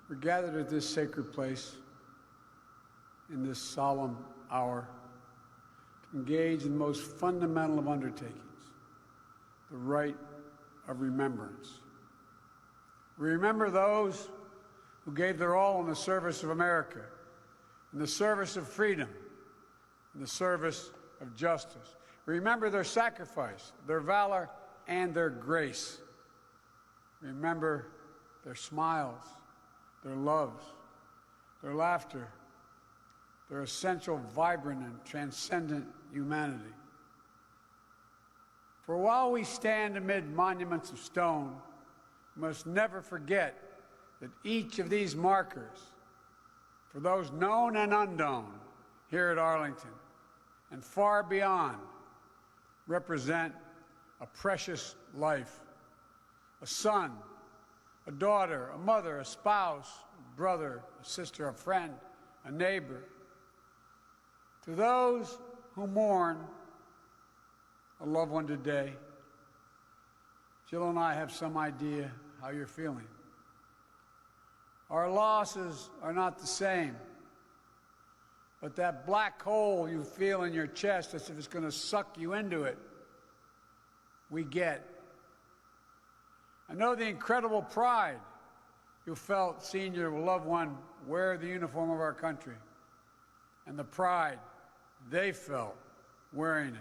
We're gathered at this sacred place in this solemn hour to engage in the most fundamental of undertakings, the rite of remembrance. We remember those who gave their all in the service of America, in the service of freedom, in the service of justice. We remember their sacrifice, their valor, and their grace. Remember their smiles, their loves, their laughter, their essential, vibrant, and transcendent humanity. For while we stand amid monuments of stone, we must never forget that each of these markers, for those known and unknown here at Arlington and far beyond, represent a precious life, a son, a daughter, a mother, a spouse, a brother, a sister, a friend, a neighbor. To those who mourn a loved one today, Jill and I have some idea how you're feeling. Our losses are not the same, but that black hole you feel in your chest as if it's going to suck you into it, we get. I know the incredible pride you felt seeing your loved one wear the uniform of our country, and the pride they felt wearing it.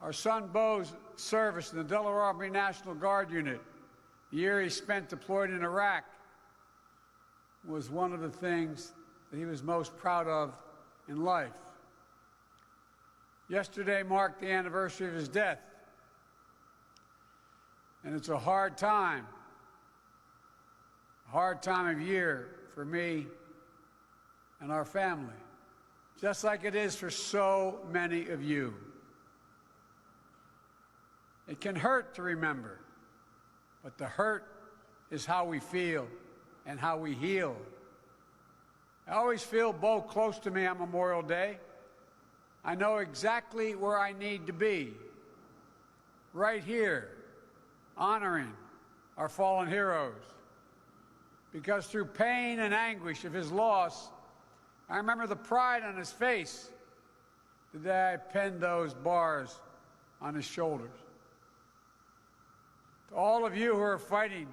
Our son Beau's service in the Delaware Army National Guard Unit, the year he spent deployed in Iraq, was one of the things that he was most proud of in life. Yesterday marked the anniversary of his death, and it's a hard time of year for me and our family, just like it is for so many of you. It can hurt to remember, but the hurt is how we feel and how we heal. I always feel Beau close to me on Memorial Day. I know exactly where I need to be, right here, honoring our fallen heroes. Because through pain and anguish of his loss, I remember the pride on his face the day I penned those bars on his shoulders. To all of you who are fighting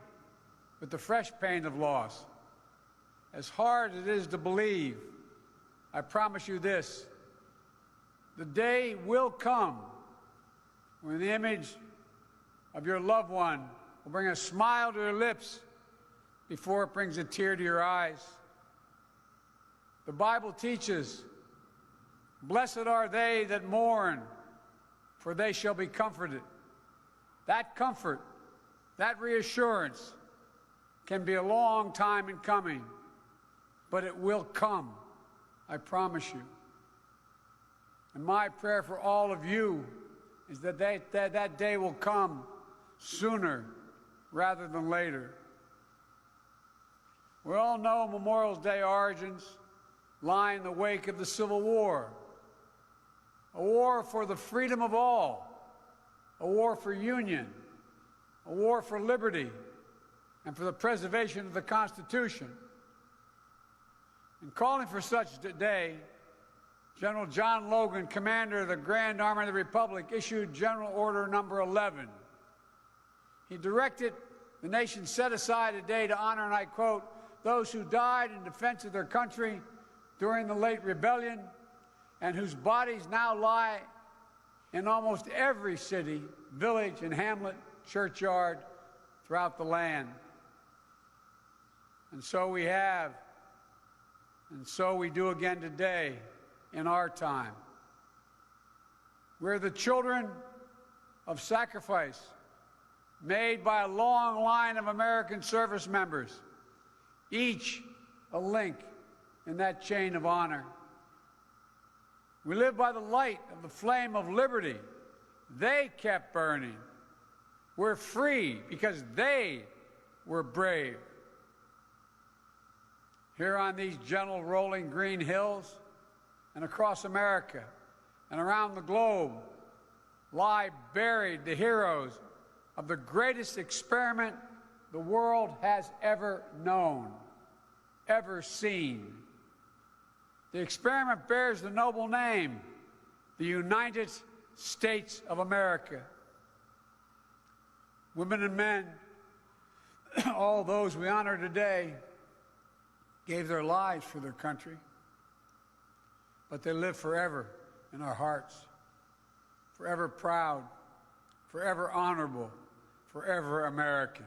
with the fresh pain of loss, as hard as it is to believe, I promise you this: the day will come when the image of your loved one will bring a smile to your lips before it brings a tear to your eyes. The Bible teaches, "Blessed are they that mourn, for they shall be comforted." That comfort, that reassurance can be a long time in coming, but it will come, I promise you. And my prayer for all of you is that that day will come sooner rather than later. We all know Memorial Day origins lie in the wake of the Civil War, a war for the freedom of all, a war for union, a war for liberty, and for the preservation of the Constitution. In calling for such a day, General John Logan, commander of the Grand Army of the Republic, issued General Order Number 11. He directed the nation set aside a day to honor, and I quote, "those who died in defense of their country during the late rebellion and whose bodies now lie in almost every city, village, and hamlet, churchyard throughout the land." And so we have, and so we do again today in our time. We're the children of sacrifice made by a long line of American service members, each a link in that chain of honor. We live by the light of the flame of liberty they kept burning. We're free because they were brave. Here on these gentle rolling green hills and across America and around the globe lie buried the heroes of the greatest experiment the world has ever known, ever seen. The experiment bears the noble name, the United States of America. Women and men, all those we honor today, gave their lives for their country, but they live forever in our hearts, forever proud, forever honorable, forever American.